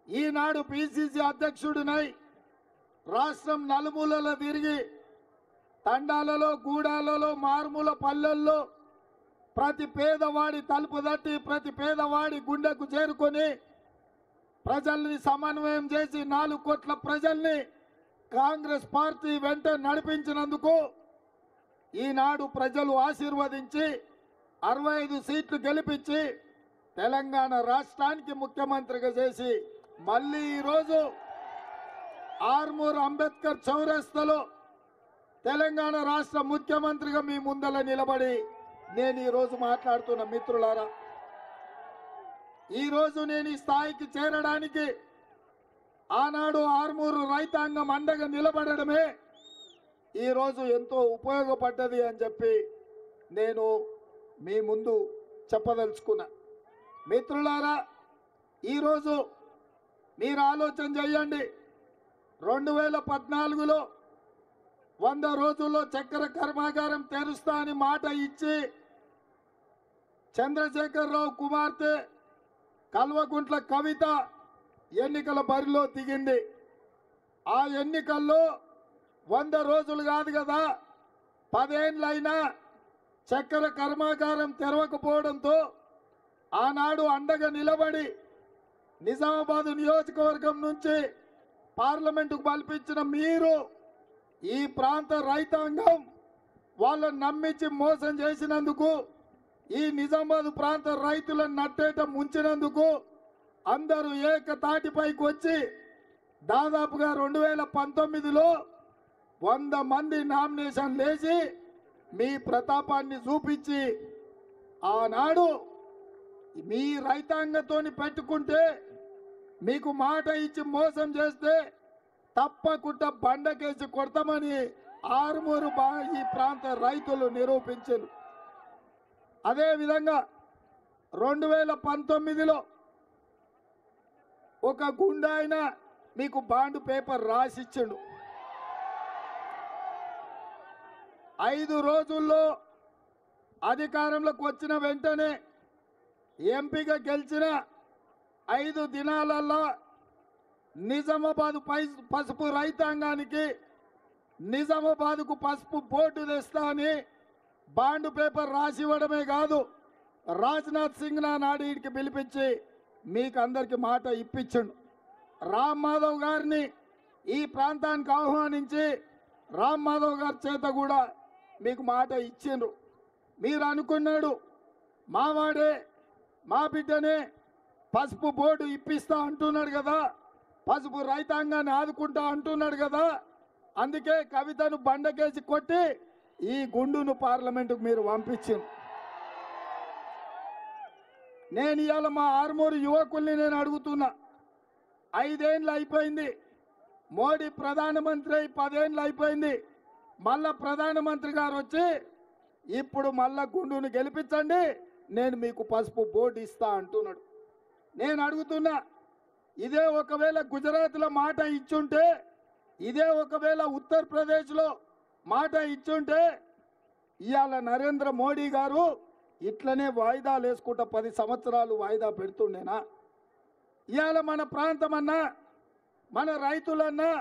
ఈనాడు PCC అధ్యక్షుడినై రాష్ట్రం నలుమూలలో తిరిగి తండాలలో గూడాలలో మారుమూల పల్లెల్లో ప్రతి పేదవాడి తలుపు తట్టి ప్రతి పేదవాడి గుండెకు చేరుకొని ప్రజల్ని సమన్వయం చేసి 4 కోట్ల ప్రజల్ని కాంగ్రెస్ పార్టీ వెంట నడిపించినందుకు ఈనాడు ప్రజలు ఆశీర్వదించి 65 సీట్లు గెలిపించి తెలంగాణ రాష్ట్రానికి ముఖ్యమంత్రిగా చేసి మళ్ళీ ఈరోజు ఆర్మూర్ అంబేద్కర్ చౌరస్తాలో తెలంగాణ రాష్ట్ర ముఖ్యమంత్రిగా మీ ముందల నిలబడి నేను ఈరోజు మాట్లాడుతున్న మిత్రులారా, ఈరోజు నేను ఈ స్థాయికి చేరడానికి ఆనాడు ఆర్మూరు రైతాంగం అండగా నిలబడడమే ఈరోజు ఎంతో ఉపయోగపడ్డది అని చెప్పి నేను మీ ముందు చెప్పదలుచుకున్నా. మిత్రులారా, ఈరోజు మీరు ఆలోచన చేయండి. 2014లో 100 రోజుల్లో చక్కెర కర్మాగారం తెరుస్తా అని మాట ఇచ్చి చంద్రశేఖరరావు కుమార్తె కల్వకుంట్ల కవిత ఎన్నికల బరిలో దిగింది. ఆ ఎన్నికల్లో 100 రోజులు కాదు కదా, 10 ఏళ్ళైనా చక్కెర కర్మాగారం తెరవకపోవడంతో ఆనాడు అండగా నిలబడి నిజామాబాద్ నియోజకవర్గం నుంచి పార్లమెంటుకు పంపించిన మీరు ఈ ప్రాంత రైతాంగం వాళ్ళని నమ్మించి మోసం చేసినందుకు, ఈ నిజామాబాద్ ప్రాంత రైతులను నట్టేట ముంచినందుకు అందరూ ఏకతాటిపైకి వచ్చి దాదాపుగా 2019లో 100 మంది నామినేషన్ వేసి మీ ప్రతాపాన్ని చూపించి ఆనాడు మీ రైతాంగంతోని పెట్టుకుంటే మీకు మాట ఇచ్చి మోసం చేస్తే తప్పకుండా బండకేసి కొడతామని ఆర్మూరు ఈ ప్రాంత రైతులు నిరూపించారు. అదేవిధంగా 2019లో ఒక గుండా ఆయన మీకు బాండ్ పేపర్ రాసిచ్చాడు. 5 రోజుల్లో అధికారంలోకి వచ్చిన వెంటనే ఎంపీగా గెలిచిన 5 దినాలలో నిజామాబాద్ పసుపు రైతాంగానికి నిజామాబాద్కు పసుపు బోర్డు తెస్తా అని బాండ్ పేపర్ రాసి ఇవ్వడమే కాదు, రాజ్నాథ్ సింగ్ నాడు వీడికి పిలిపించి మీకు అందరికి మాట ఇప్పించండు. రామ్ మాధవ్ గారిని ఈ ప్రాంతానికి ఆహ్వానించి రామ్ మాధవ్ గారి చేత కూడా మీకు మాట ఇచ్చిండ్రు. మీరు అనుకున్నాడు మావాడే మా బిడ్డనే పసుపు బోర్డు ఇప్పిస్తా అంటున్నాడు కదా, పసుపు రైతాంగాన్ని ఆదుకుంటా అంటున్నాడు కదా, అందుకే కవితను బండకేసి కొట్టి ఈ గుండును పార్లమెంటుకు మీరు పంపించింది. నేను ఇవాళ మా ఆర్మూరు యువకుల్ని నేను అడుగుతున్నా, 5 ఏళ్ళు అయిపోయింది, మోడీ ప్రధానమంత్రి అయి 10 ఏళ్ళు అయిపోయింది, మళ్ళా ప్రధానమంత్రి గారు వచ్చి ఇప్పుడు మళ్ళా గుండును గెలిపించండి నేను మీకు పసుపు బోర్డు ఇస్తా అంటున్నాడు. నేను అడుగుతున్నా, ఇదే ఒకవేళ గుజరాత్లో మాట ఇచ్చుంటే, ఇదే ఒకవేళ ఉత్తరప్రదేశ్లో మాట ఇచ్చుంటే ఇవాళ నరేంద్ర మోడీ గారు ఇట్లనే వాయిదాలు వేసుకుంటా 10 సంవత్సరాలు వాయిదా పెడుతుండేనా? ఇవాళ మన ప్రాంతమన్నా మన రైతులన్నా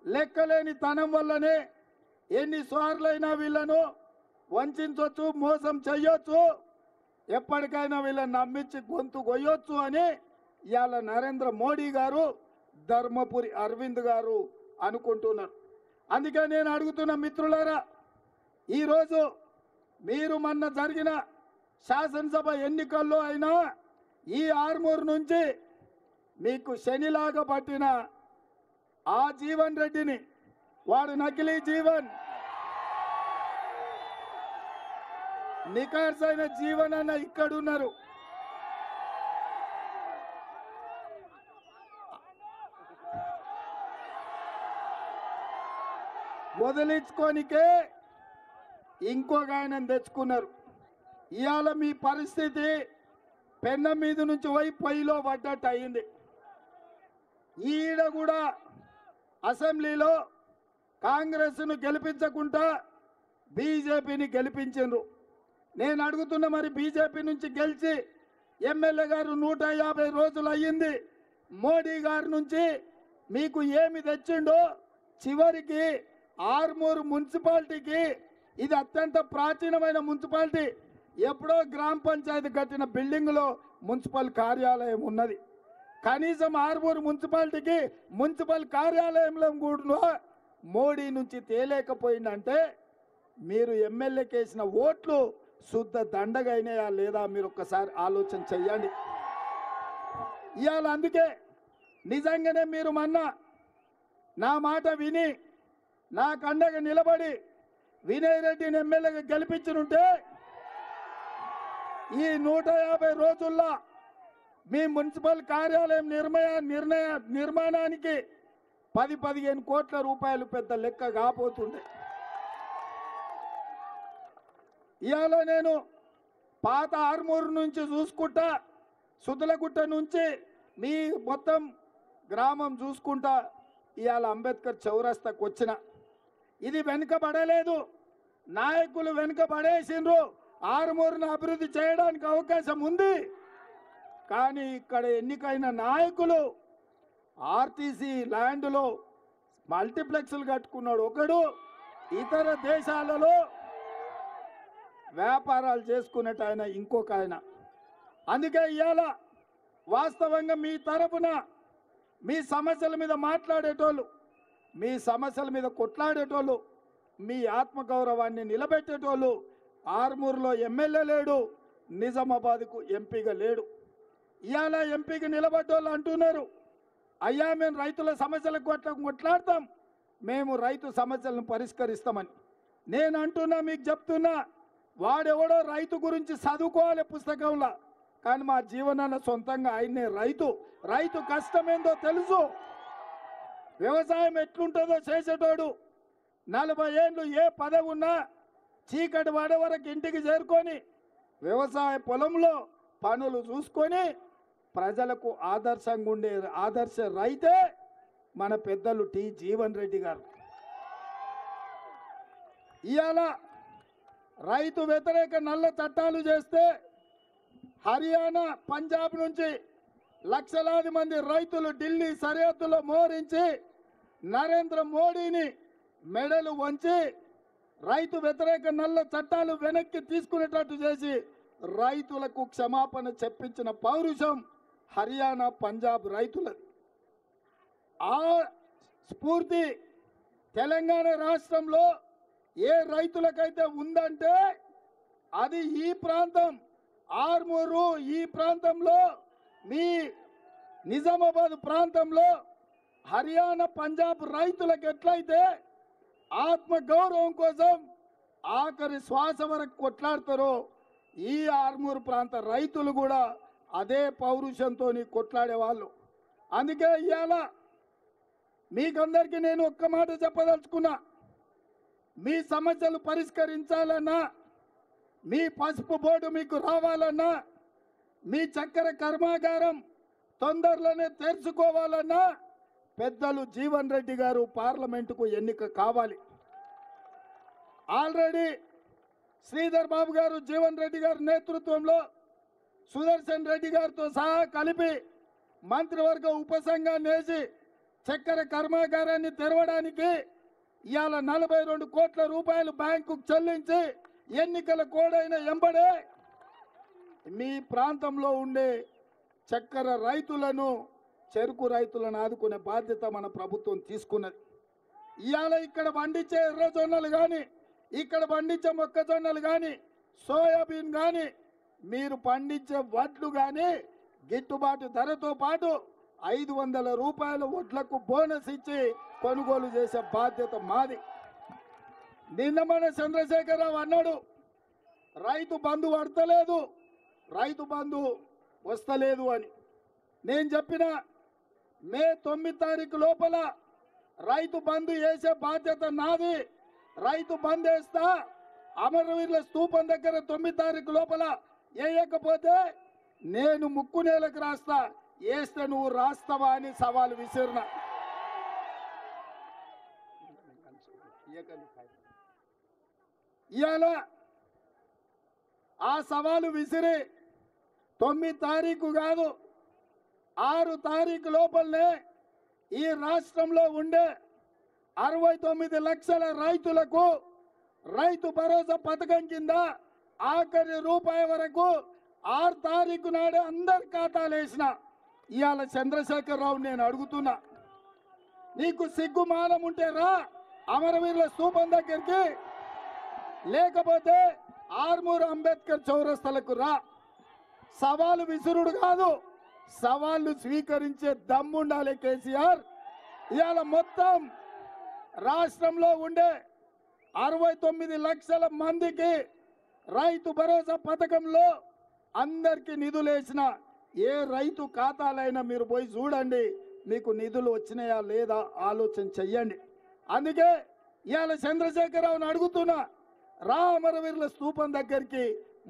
లెక్కలేని తనం వల్లనే ఎన్నిసార్లైనా వీళ్ళను వంచవచ్చు, మోసం చెయ్యొచ్చు, ఎప్పటికైనా వీళ్ళని నమ్మించి గొంతు కొయ్యొచ్చు అని ఇవాళ నరేంద్ర మోడీ గారు ధర్మపురి అరవింద్ గారు అనుకుంటున్నారు. అందుకే నేను అడుగుతున్న మిత్రులారా, ఈరోజు మీరు మొన్న జరిగిన శాసనసభ ఎన్నికల్లో అయినా ఈ ఆర్మూరు నుంచి మీకు శనిలాగా పట్టిన ఆ జీవన్ రెడ్డిని, వాడు నకిలీ జీవన్, నికార్సైన జీవన్ అన్న ఇక్కడున్నారు. వదిలించుకోనికే ఇంకొక ఆయన తెచ్చుకున్నారు. ఇవాళ మీ పరిస్థితి పెన్నం మీద నుంచి పోయి పొయ్యిలో పడ్డట్టు అయింది. ఈడ కూడా అసెంబ్లీలో కాంగ్రెస్ను గెలిపించకుండా బీజేపీని గెలిపించారు. నేను అడుగుతున్న, మరి బీజేపీ నుంచి గెలిచి ఎమ్మెల్యే గారు 150 రోజులు అయ్యింది, మోడీ గారి నుంచి మీకు ఏమి తెచ్చిండో చివరికి ఆర్మూరు మున్సిపాలిటీకి ఇది అత్యంత ప్రాచీనమైన మున్సిపాలిటీ. ఎప్పుడో గ్రామ పంచాయతీ కట్టిన బిల్డింగ్లో మున్సిపల్ కార్యాలయం ఉన్నది. కనీసం ఆర్మూరు మున్సిపాలిటీకి మున్సిపల్ కార్యాలయంలో కూడా మోడీ నుంచి తేలేకపోయిందంటే మీరు ఎమ్మెల్యేకి వేసిన ఓట్లు శుద్ధ దండగైనాయా లేదా మీరు ఒక్కసారి ఆలోచన చెయ్యండి. ఇవాళ అందుకే నిజంగానే మీరు మొన్న నా మాట విని నా కండగా నిలబడి వినయ్ రెడ్డిని ఎమ్మెల్యేగా గెలిపించనుంటే ఈ 150 రోజుల్లో మీ మున్సిపల్ కార్యాలయం నిర్మాణానికి 10-15 కోట్ల రూపాయలు పెద్ద లెక్క కాబోతుండే. ఇవాళ నేను పాత ఆర్మూరు నుంచి చూసుకుంటా సుదలగుట్ట నుంచి మీ మొత్తం గ్రామం చూసుకుంటా ఇవాళ అంబేద్కర్ చౌరస్తాకు వచ్చిన. ఇది వెనుకబడలేదు, నాయకులు వెనుకబడేసిండ్రు. ఆర్మూరును అభివృద్ధి చేయడానికి అవకాశం ఉంది. కానీ ఇక్కడ ఎన్నికైన నాయకులు ఆర్టీసీ ల్యాండ్లో మల్టీప్లెక్స్లు కట్టుకున్నాడు ఒకడు, ఇతర దేశాలలో వ్యాపారాలు చేసుకున్నట్టు ఆయన ఇంకొక ఆయన. అందుకే ఇవాళ వాస్తవంగా మీ తరపున మీ సమస్యల మీద మాట్లాడేటోళ్ళు, మీ సమస్యల మీద కొట్లాడేటోళ్ళు, మీ ఆత్మగౌరవాన్ని నిలబెట్టేటోళ్ళు ఆర్మూరులో ఎమ్మెల్యే లేడు, నిజామాబాద్కు ఎంపీగా లేడు. ఇవాళ ఎంపీకి నిలబడ్డోళ్ళు అంటున్నారు, అయ్యా మేము రైతుల సమస్యలకు కొట్లాడతాం, మేము రైతు సమస్యలను పరిష్కరిస్తామని. నేను అంటున్నా, మీకు చెప్తున్నా, వాడెవడో రైతు గురించి చదువుకోవాలి పుస్తకంలో, కానీ మా జీవనాన్న సొంతంగా ఆయనే రైతు కష్టమేందో తెలుసు. వ్యవసాయం ఎట్లుంటుందో చేసేటోడు 40 ఏళ్ళు ఏ పదవి ఉన్నా చీకటి వాడే వరకు ఇంటికి చేరుకొని వ్యవసాయ పొలంలో పనులు చూసుకొని ప్రజలకు ఆదర్శంగా ఉండే ఆదర్శ రైతే మన పెద్దలు టి జీవన్ రెడ్డి గారు. ఇవాళ రైతు వ్యతిరేక నల్ల చట్టాలు చేస్తే హర్యానా పంజాబ్ నుంచి లక్షలాది మంది రైతులు ఢిల్లీ సరిహద్దులో మోరించి నరేంద్ర మోడీని మెడలు వంచి రైతు వ్యతిరేక నల్ల చట్టాలు వెనక్కి తీసుకునేటట్టు చేసి రైతులకు క్షమాపణ చెప్పించిన పౌరుషం హర్యానా పంజాబ్ రైతులది. ఆ స్ఫూర్తి తెలంగాణ రాష్ట్రంలో ఏ రైతులకైతే ఉందంటే అది ఈ ప్రాంతం ఆర్మూరు, ఈ ప్రాంతంలో మీ నిజామాబాద్ ప్రాంతంలో హర్యానా పంజాబ్ రైతులకు ఎట్లయితే ఆత్మ గౌరవం కోసం ఆఖరి శ్వాస వరకు కొట్లాడతారో ఈ ఆర్మూరు ప్రాంత రైతులు కూడా అదే పౌరుషంతో కొట్లాడే వాళ్ళు. అందుకే ఇవాళ మీకందరికీ నేను ఒక్క మాట చెప్పదలుచుకున్నా, మీ సమస్యలు పరిష్కరించాలన్నా, మీ పసుపు బోర్డు మీకు రావాలన్నా, మీ చక్కెర కర్మాగారం తొందరలోనే తెరుచుకోవాలన్నా పెద్దలు జీవన్ రెడ్డి గారు పార్లమెంటుకు ఎన్నిక కావాలి. ఆల్రెడీ శ్రీధర్ బాబు గారు జీవన్ రెడ్డి గారి నేతృత్వంలో సుదర్శన్ రెడ్డి గారితో సహా కలిపి మంత్రివర్గ ఉపసంఘాన్ని వేసి చక్కెర కర్మాగారాన్ని తెరవడానికి ఇవాళ 42 కోట్ల రూపాయలు బ్యాంకుకు చెల్లించి ఎన్నికల కోడైన ఎంబడే మీ ప్రాంతంలో ఉండే చక్కెర రైతులను, చెరుకు రైతులను ఆదుకునే బాధ్యత మన ప్రభుత్వం తీసుకున్నది. ఇవాళ ఇక్కడ పండించే ఎర్రజొన్నలు కానీ, ఇక్కడ పండించే మొక్కజొన్నలు కానీ, సోయాబీన్ కానీ, మీరు పండించే వడ్లు కానీ గిట్టుబాటు ధరతో పాటు 500 రూపాయల వడ్లకు బోనస్ ఇచ్చి కొనుగోలు చేసే బాధ్యత మాది. నిన్న మన చంద్రశేఖరరావు అన్నాడు, రైతు బంధు పడతలేదు, రైతు బంధు వస్తలేదు అని. నేను చెప్పిన మే 9 తారీఖు లోపల రైతు బంధు వేసే బాధ్యత నాది. రైతు బంధు వేస్తా, అమరవీరుల స్తూపం దగ్గర 9 తారీఖు లోపల వేయకపోతే నేను ముక్కు నేలకు రాస్తా, వేస్తే నువ్వు రాస్తావా అని సవాలు విసిరిన. ఇవాళ ఆ సవాలు విసిరి 9 తారీఖు కాదు 6 తారీఖు లోపలనే ఈ రాష్ట్రంలో ఉండే 69 లక్షల రైతులకు రైతు భరోసా పథకం కింద ఆఖరి రూపాయి వరకు 6 తారీఖు నాడే అందరి ఖాతాలు వేసిన. ఇవాళ చంద్రశేఖరరావు నేను అడుగుతున్నా, నీకు సిగ్గుమానం ఉంటే రా అమరవీరుల స్తూపం దగ్గరికి, లేకపోతే ఆర్మూర్ అంబేద్కర్ చౌరస్తలకు రా. సవాలు విసురుడు కాదు, సవాళ్లు స్వీకరించే దమ్ముండాలి కేసీఆర్. ఇవాళ మొత్తం రాష్ట్రంలో ఉండే 69 లక్షల మందికి రైతు భరోసా పథకంలో అందరికీ నిధులు వేసిన ఏ రైతు ఖాతాలైనా మీరు పోయి చూడండి, మీకు నిధులు వచ్చినాయా లేదా ఆలోచన చెయ్యండి. అందుకే ఇవాళ చంద్రశేఖరరావుని అడుగుతున్నా, రా అమరవీరుల స్తూపం దగ్గరికి,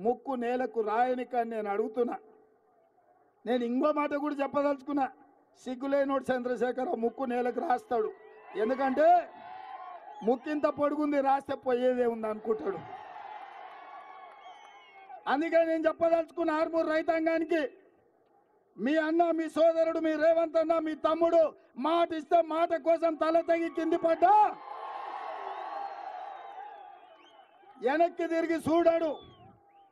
ముక్కు నేలకు రాయనికని నేను అడుగుతున్నా. నేను ఇంకో మాట కూడా చెప్పదలుచుకున్నా, సిగ్గులేనోడు చంద్రశేఖరరావు ముక్కు నేలకు రాస్తాడు. ఎందుకంటే ముక్కింత పొడుగుంది, రాస్తే పోయేదే ఉంది అనుకుంటాడు. అందుకే నేను చెప్పదలుచుకున్న ఆర్మూర్ రైతాంగానికి, మీ అన్న, మీ సోదరుడు, మీ రేవంత్ అన్న, మీ తమ్ముడు మాట ఇస్తే మాట కోసం తల తెగి కింది పడ్డా వెనక్కి తిరిగి చూడాడు.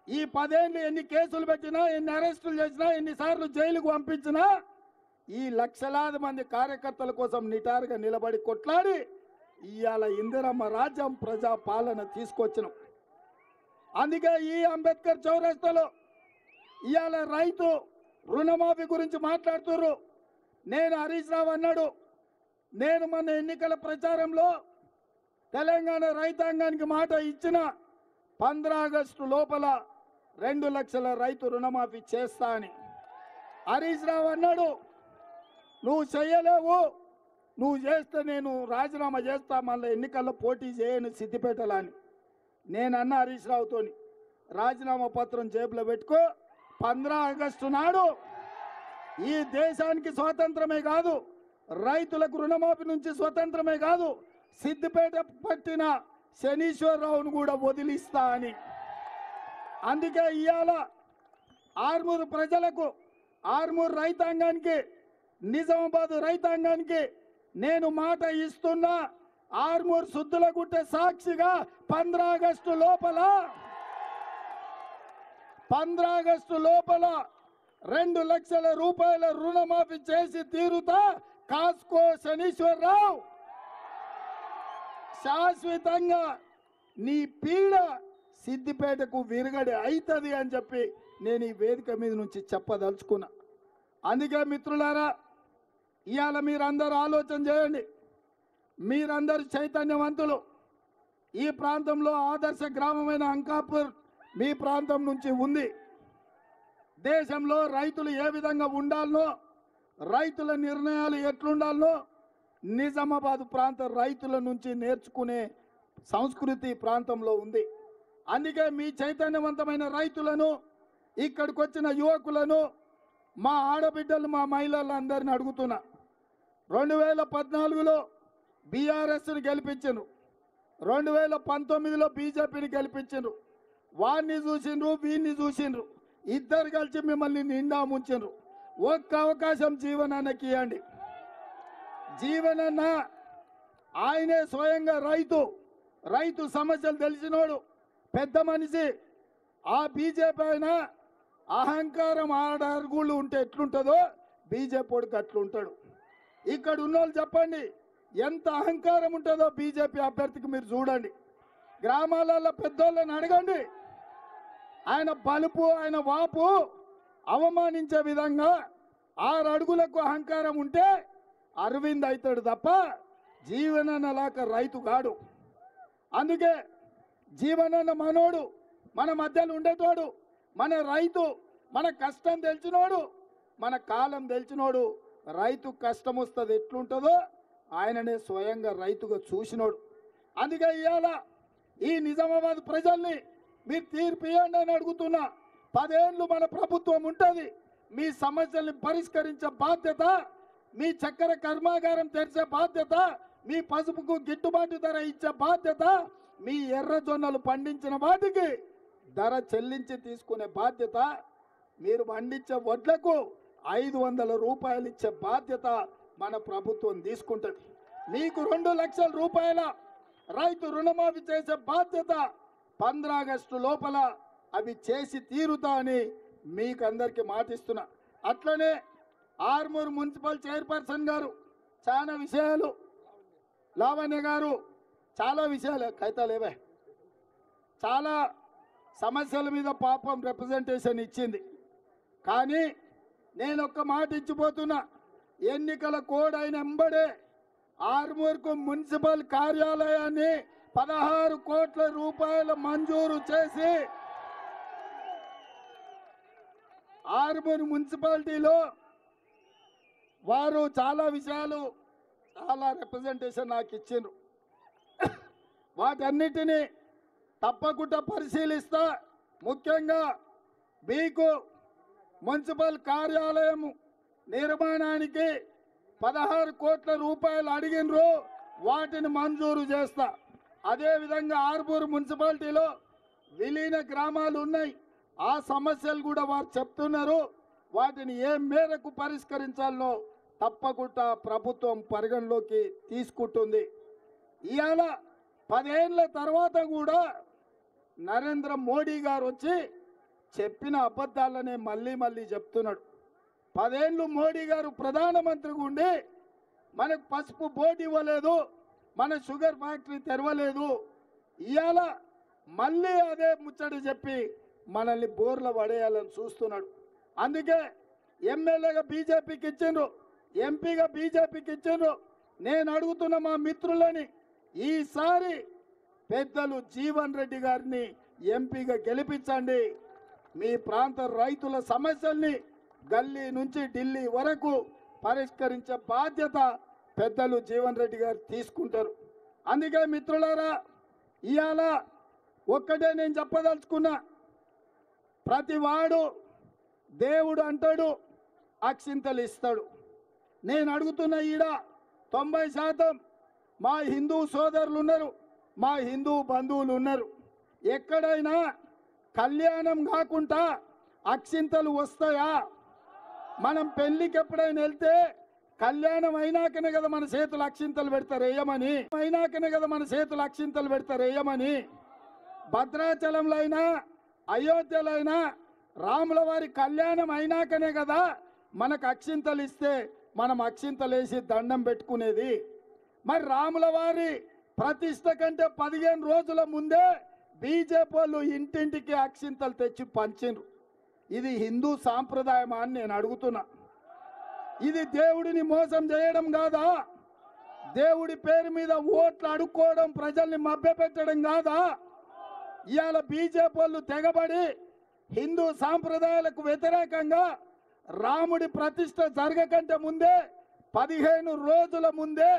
ఈ 10 ఏళ్ళు ఎన్ని కేసులు పెట్టినా, ఎన్ని అరెస్టులు చేసినా, ఎన్నిసార్లు జైలుకు పంపించినా ఈ లక్షలాది మంది కార్యకర్తల కోసం నిటారుగా నిలబడి కొట్లాడి ఇవాళ ఇందిరమ్మ రాజ్యం ప్రజా పాలన తీసుకొచ్చినాం. అందుకే ఈ అంబేద్కర్ చౌరస్తాలో ఇవాళ రైతు రుణమాఫీ గురించి మాట్లాడుతున్నారు. నేను హరీష్ రావు అన్నాడు, నేను మన ఎన్నికల ప్రచారంలో తెలంగాణ రైతాంగానికి మాట ఇచ్చిన 15 ఆగస్టు లోపల 2 లక్షల రైతు రుణమాఫీ చేస్తా అని. హరీష్ రావు అన్నాడు, నువ్వు చెయ్యలేవు, నువ్వు చేస్తే నేను రాజీనామా చేస్తా, మళ్ళీ ఎన్నికల్లో పోటీ చేయను సిద్దిపేటలో అని. నేను అన్న హరీష్ రావుతోని, రాజీనామా పత్రం జేబులో పెట్టుకో, 15 ఆగస్టు నాడు ఈ దేశానికి స్వాతంత్రమే కాదు, రైతులకు రుణమాఫీ నుంచి స్వతంత్రమే కాదు, సిద్దిపేట పట్టిన శనీశ్వరరావును కూడా వదిలిస్తా అని. అందుకే ఇవాళ ఆర్మూరు ప్రజలకు, ఆర్మూరు రైతాంగానికి, నిజామాబాద్ రైతాంగానికి నేను మాట ఇస్తున్నా, ఆర్మూరు సుద్దులగుట్ట సాక్షిగా 15 ఆగస్టు లోపల 2 లక్షల రూపాయల రుణమాఫీ చేసి తీరుతా. కాస్కో శనీశ్వరరావు, శాశ్వతంగా నీ పీడ సిద్దిపేటకు విరగడి అవుతుంది అని చెప్పి నేను ఈ వేదిక మీద నుంచి చెప్పదలుచుకున్నా. అందుకే మిత్రులారా, ఇవాళ మీరందరూ ఆలోచన చేయండి. మీరందరూ చైతన్యవంతులు. ఈ ప్రాంతంలో ఆదర్శ గ్రామమైన అంకాపూర్ మీ ప్రాంతం నుంచి ఉంది. దేశంలో రైతులు ఏ విధంగా ఉండాలనో, రైతుల నిర్ణయాలు ఎట్లుండాలనో నిజామాబాద్ ప్రాంత రైతుల నుంచి నేర్చుకునే సంస్కృతి ప్రాంతంలో ఉంది. అందుకే మీ చైతన్యవంతమైన రైతులను, ఇక్కడికి వచ్చిన యువకులను, మా ఆడబిడ్డలు, మా మహిళలందరిని అడుగుతున్నా, 2014లో బీఆర్ఎస్ని గెలిపించను, 2019లో బీజేపీని గెలిపించను. వారిని చూసిండ్రు, వీరిని చూసిండ్రు, ఇద్దరు కలిసి మిమ్మల్ని నిండా ముంచిండ్రు. ఒక్క అవకాశం జీవనానికి ఇవ్వండి. జీవనన్న ఆయనే స్వయంగా రైతు సమస్యలు తెలిసినోడు, పెద్ద మనిషి. ఆ బీజేపీ అయినా అహంకారం 6 అడుగులు ఉంటే ఎట్లుంటుందో బీజేపీ వాడికి అట్లుంటాడు. ఇక్కడ ఉన్నోళ్ళు చెప్పండి ఎంత అహంకారం ఉంటుందో బీజేపీ అభ్యర్థికి మీరు చూడండి. గ్రామాలలో పెద్దోళ్ళని అడగండి, ఆయన బలుపు, ఆయన వాపు అవమానించే విధంగా 6 అడుగులకు అహంకారం ఉంటే అరవింద్ అవుతాడు తప్ప జీవనన్నలాక రైతు కాడు. అందుకే జీవనన్న మనోడు, మన మధ్యలో ఉండేటోడు, మన రైతు, మన కష్టం తెలిసినోడు, మన కాలం తెలిసినోడు. రైతు కష్టం వస్తుంది ఎట్లుంటుందో ఆయననే స్వయంగా రైతుగా చూసినోడు. అందుకే ఇవాళ ఈ నిజామాబాద్ ప్రజల్ని మీరు తీర్పు ఇవ్వండి అని అడుగుతున్నా. 10 ఏళ్ళు మన ప్రభుత్వం ఉంటుంది. మీ సమస్యల్ని పరిష్కరించే బాధ్యత, మీ చక్కెర కర్మాగారం తెరిచే బాధ్యత, మీ పసుపుకు గిట్టుబాటు ధర ఇచ్చే బాధ్యత, మీ ఎర్రజొన్నలు పండించిన వాటికి ధర చెల్లించి తీసుకునే బాధ్యత, మీరు పండించే వడ్లకు 500 రూపాయలు ఇచ్చే బాధ్యత మన ప్రభుత్వం తీసుకుంటుంది. మీకు 2 లక్షల రూపాయల రైతు రుణమాఫీ చేసే బాధ్యత 15 ఆగస్టు లోపల అవి చేసి తీరుతా అని మీకు అందరికీ మాటిస్తున్నా. అట్లనే ఆర్మూర్ మున్సిపల్ చైర్పర్సన్ గారు చాలా విషయాలు, లావణ్య గారు చాలా విషయాలు కైతాలేవే చాలా సమస్యల మీద పాపం రిప్రజెంటేషన్ ఇచ్చింది. కానీ నేను ఒక్క మాట ఇచ్చిపోతున్నా, ఎన్నికల కోడ్ అయిన ఎంబడే ఆర్మూర్కు మున్సిపల్ కార్యాలయాన్ని 16 కోట్ల రూపాయలు మంజూరు చేసి ఆర్మూర్ మున్సిపాలిటీలో వారు చాలా విషయాలు చాలా రిప్రజెంటేషన్ నాకు ఇచ్చిండ్రు. వాటన్నిటినీ తప్పకుండా పరిశీలిస్తా. ముఖ్యంగా మీకు మున్సిపల్ కార్యాలయం నిర్మాణానికి 16 కోట్ల రూపాయలు అడిగినరు, వాటిని మంజూరు చేస్తా. అదేవిధంగా ఆర్మూర్ మున్సిపాలిటీలో విలీన గ్రామాలు ఉన్నాయి, ఆ సమస్యలు కూడా వారు చెప్తున్నారు. వాటిని ఏ మేరకు పరిష్కరించాలో తప్పకుండా ప్రభుత్వం పరిగణలోకి తీసుకుంటుంది. ఇవాళ 10 ఏళ్ల తర్వాత కూడా నరేంద్ర మోడీ గారు వచ్చి చెప్పిన అబద్ధాలనే మళ్ళీ మళ్ళీ చెప్తున్నాడు. 10 ఏళ్ళు మోడీ గారు ప్రధానమంత్రిగా ఉండి మనకు పసుపు బోర్డు ఇవ్వలేదు, మన షుగర్ ఫ్యాక్టరీ తెరవలేదు. ఇవాళ మళ్ళీ అదే ముచ్చట చెప్పి మనల్ని బోర్ల పడేయాలని చూస్తున్నాడు. అందుకే ఎమ్మెల్యేగా బీజేపీకి ఇచ్చిండ్రు, ఎంపీగా బీజేపీకి ఇచ్చిండ్రు. నేను అడుగుతున్న మా మిత్రులని, ఈసారి పెద్దలు జీవన్ రెడ్డి గారిని ఎంపీగా గెలిపించండి. మీ ప్రాంత రైతుల సమస్యల్ని గల్లీ నుంచి ఢిల్లీ వరకు పరిష్కరించే బాధ్యత పెద్దలు జీవన్ రెడ్డి గారు తీసుకుంటారు. అందుకే మిత్రులారా, ఇవాళ ఒక్కటే నేను చెప్పదలుచుకున్నా, ప్రతి వాడు దేవుడు అంటాడు, అక్షింతలు ఇస్తాడు. నేను అడుగుతున్న ఈడ 90% మా హిందూ సోదరులు ఉన్నారు, మా హిందూ బంధువులు ఉన్నారు. ఎక్కడైనా కళ్యాణం కాకుండా అక్షింతలు వస్తాయా? మనం పెళ్లికి ఎప్పుడైనా వెళ్తే కళ్యాణం అయినాకనే కదా మన చేతులు అక్షింతలు పెడతారు వేయమని, అయినాకనే కదా మన చేతులు అక్షింతలు పెడతారు వేయమని. భద్రాచలంలో అయినా అయోధ్యలో అయినా రాముల వారి కళ్యాణం అయినాకనే కదా మనకు అక్షింతలు ఇస్తే మనం అక్షింతలు వేసి దండం పెట్టుకునేది. మరి రాముల వారి ప్రతిష్ట కంటే 15 రోజుల ముందే బీజేపీ వాళ్ళు ఇంటింటికి అక్షింతలు తెచ్చి పంచిండ్రు. ఇది హిందూ సాంప్రదాయమా అని నేను అడుగుతున్నా. ఇది దేవుడిని మోసం చేయడం కాదా? దేవుడి పేరు మీద ఓట్లు అడుక్కోవడం, ప్రజల్ని మభ్యపెట్టడం కాదా? ఇవాళ బీజేపీ వాళ్ళు తెగబడి హిందూ సాంప్రదాయాలకు వ్యతిరేకంగా రాముడి ప్రతిష్ట జరగకంటే ముందే 15 రోజుల ముందే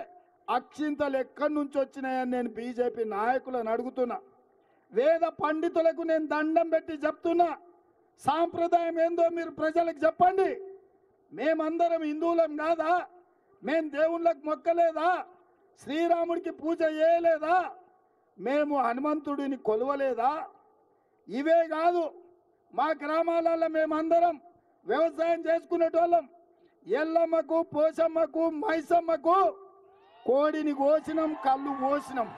అక్షింతలు ఎక్కడి నుంచి వచ్చినాయని నేను బీజేపీ నాయకులను అడుగుతున్నా. వేద పండితులకు నేను దండం పెట్టి చెప్తున్నా, సాంప్రదాయం ఏందో మీరు ప్రజలకు చెప్పండి. మేమందరం హిందువులం కాదా? మేం దేవుళ్ళకు మొక్కలేదా? శ్రీరాముడికి పూజ చేయలేదా? మేము హనుమంతుడిని కొలవలేదా? ఇవే కాదు, మా గ్రామాలలో మేమందరం వ్యవసాయం చేసుకునేటోళ్ళం. ఎల్లమ్మకు, పోషమ్మకు, మైసమ్మకు కోడిని కోసినాం, కళ్ళు కోసినాం.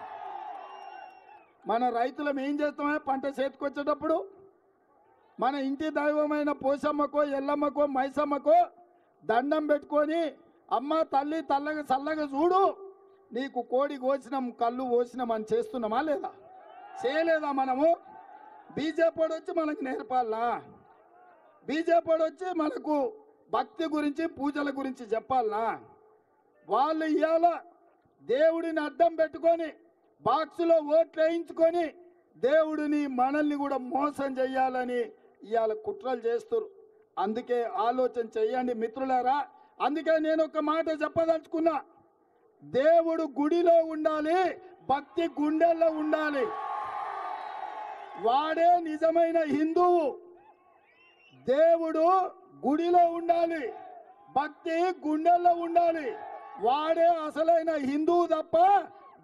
మన రైతులం ఏం చేస్తామే? పంట చేతికొచ్చేటప్పుడు మన ఇంటి దైవమైన పోషమ్మకో, ఎల్లమ్మకో, మైసమ్మకో దండం పెట్టుకొని, అమ్మ తల్లి తల్లగా చల్లగా చూడు, నీకు కోడి కోసినాం, కళ్ళు కోసినాం అని చేస్తున్నామా లేదా? చేయలేదా మనము? బీజేపీ వచ్చి మనకు నేర్పాలా? బీజేపీ వచ్చి మనకు భక్తి గురించి, పూజల గురించి చెప్పాలనా? వాళ్ళు ఇవాళ దేవుడిని అడ్డం పెట్టుకొని బాక్సులో ఓట్లు వేయించుకొని దేవుడిని మనల్ని కూడా మోసం చెయ్యాలని ఇవాళ కుట్రలు చేస్తారు. అందుకే ఆలోచన చెయ్యండి మిత్రులారా. అందుకే నేను ఒక మాట చెప్పదలుచుకున్నా, దేవుడు గుడిలో ఉండాలి, భక్తి గుండెల్లో ఉండాలి. వాడే నిజమైన హిందువు. దేవుడు గుడిలో ఉండాలి, భక్తి గుండెల్లో ఉండాలి. వాడే అసలైన హిందువు తప్ప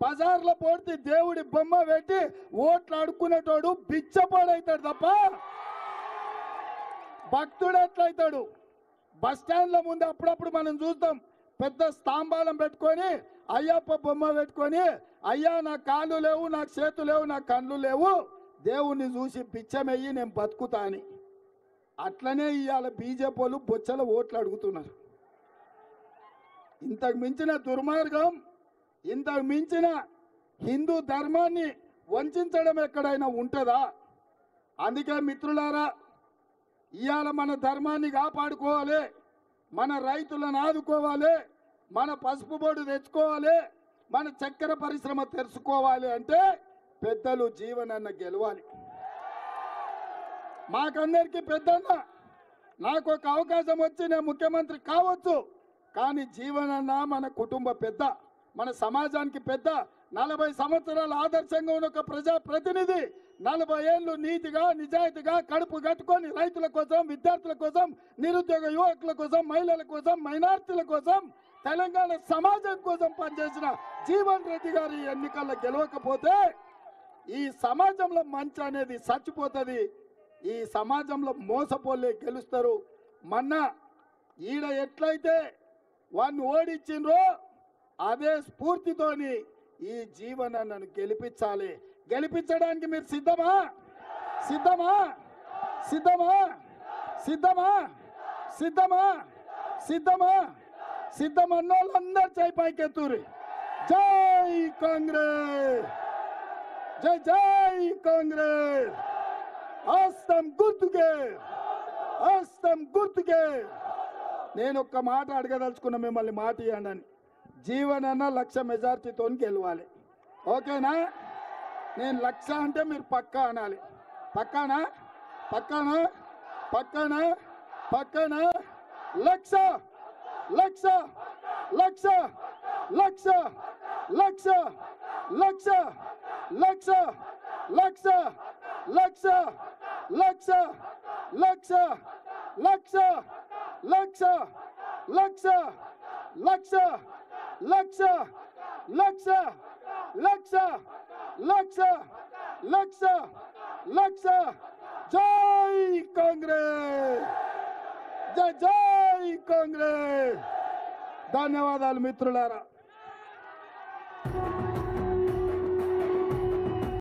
బజార్లో పోతే దేవుడి బొమ్మ పెట్టి ఓట్లు అడుక్కునేటోడు బిచ్చపాడైతాడు తప్ప భక్తుడు ఎట్లయితాడు? బస్ స్టాండ్ల ముందు అప్పుడప్పుడు మనం చూస్తాం, పెద్ద స్తంభాలం పెట్టుకొని అయ్యప్ప బొమ్మ పెట్టుకొని, అయ్యా నా కాళ్ళు లేవు, నాకు చేతులు లేవు, నా కళ్ళు లేవు, దేవుణ్ణి చూసి పిచ్చమెయ్యి నేను బతుకుతా అని. అట్లనే ఇవాళ బీజేపీ వాళ్ళు బొచ్చల ఓట్లు అడుగుతున్నారు. ఇంతకు మించిన దుర్మార్గం, ఇంతకు మించిన హిందూ ధర్మాన్ని వంచడం ఎక్కడైనా ఉంటుందా? అందుకే మిత్రులారా, ఇవాళ మన ధర్మాన్ని కాపాడుకోవాలి, మన రైతులను ఆదుకోవాలి, మన పసుపు బోర్డు తెచ్చుకోవాలి, మన చక్కెర పరిశ్రమ తెరుచుకోవాలి అంటే పెద్దలు జీవనన్న గెలవాలి. మాకందరికీ పెద్దన్న, నాకు ఒక అవకాశం వచ్చి నేను ముఖ్యమంత్రి కావచ్చు, కానీ జీవనన్న మన కుటుంబ పెద్ద, మన సమాజానికి పెద్ద. 40 సంవత్సరాలు ఆదర్శంగా ఉన్న ఒక ప్రజాప్రతినిధి, 40 ఏళ్ళు నీతిగా నిజాయితీగా కడుపు కట్టుకొని రైతుల కోసం, విద్యార్థుల కోసం, నిరుద్యోగ యువకుల కోసం, మహిళల కోసం, మైనార్టీల కోసం, తెలంగాణ సమాజం కోసం పనిచేసిన జీవన్ రెడ్డి గారి ఎన్నికల్లో గెలవకపోతే ఈ సమాజంలో మంచి అనేది చచ్చిపోతుంది. ఈ సమాజంలో మోసపోలే గెలుస్తారు. మొన్న ఈడ ఎట్లయితే వాడిని ఓడించిండ్రో అదే స్ఫూర్తితోని ఈ జీవనన్నను గెలిపించాలి. గెలిపించడానికి మీరు సిద్ధమా? సిద్ధమా? సిద్ధమా? సిద్ధమా? సిద్ధమా? సిద్ధమా? సిద్ధమన్నోళ్ళందరూ చేయి పైకెత్తురి. జై కాంగ్రెస్, జై జై కాంగ్రెస్. హస్తం గుర్తుకే, హస్తం గుర్తుకే. నేను ఒక్క మాట అడగదలుచుకున్నా, మిమ్మల్ని మాట ఇవ్వండి అని. జీవనన్న 1,00,000 మెజార్టీతో గెలవాలి, ఓకేనా? నేను 1,00,000 అంటే మీరు పక్కా అనాలి. పక్కానా? పక్కానా? పక్కానా? పక్కానా? 1,00,000, 1,00,000, 1,00,000, 1,00,000, 1,00,000, 1,00,000, 1,00,000, 1,00,000, 1,00,000, 1,00,000, 1,00,000, 1,00,000, 1,00,000, 1,00,000, 1,00,000, 1,00,000, 1,00,000, 1,00,000, 1,00,000, 1,00,000. జై కాంగ్రెస్, జై జై కాంగ్రెస్. ధన్యవాదాలు మిత్రులారా.